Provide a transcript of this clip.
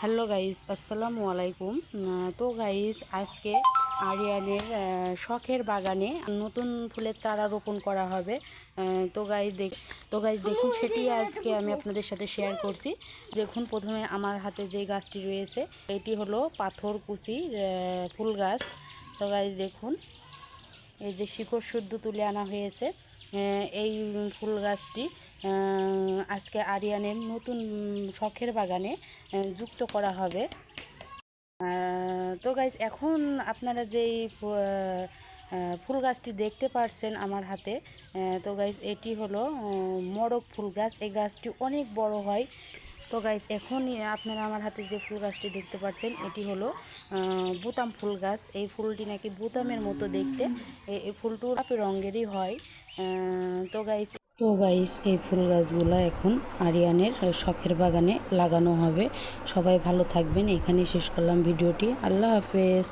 Hello guys, আসসালামু আলাইকুম। তো গাইস, আজকে আরিয়ানের শখের বাগানে নতুন ফুলের চারা রোপণ করা হবে। তো গাইস দেখুন, সেটি আজকে আমি আপনাদের সাথে শেয়ার করছি। দেখুন, প্রথমে আমার হাতে যে গাছটি রয়েছে এটি হলো পাথরকুচি ফুল গাছ। তো গাইস দেখুন, এই যে শিকড় শুদ্ধ তুলে আনা হয়েছে। এই ফুল গাছটি আজকে আরিয়ানের নতুন শখের বাগানে যুক্ত করা হবে। তো গাইজ, এখন আপনারা যেই ফুল গাছটি দেখতে পারছেন আমার হাতে, তো গাইজ এটি হলো মোরগ ফুল গাছ। এই গাছটি অনেক বড় হয়। তো গাইজ, এখন আপনারা আমার হাতে যে ফুল গাছটি দেখতে পাচ্ছেন এটি হলো বুতাম ফুল গাছ। এই ফুলটি নাকি বুতামের মতো দেখতে। এই ফুলটি গোলাপি রঙেরই হয়। তো গাইস এই ফুল গাছগুলো এখন আরিয়ানের শখের বাগানে লাগানো হবে। সবাই ভালো থাকবেন। এখানেই শেষ করলাম ভিডিওটি। আল্লাহ হাফেজ।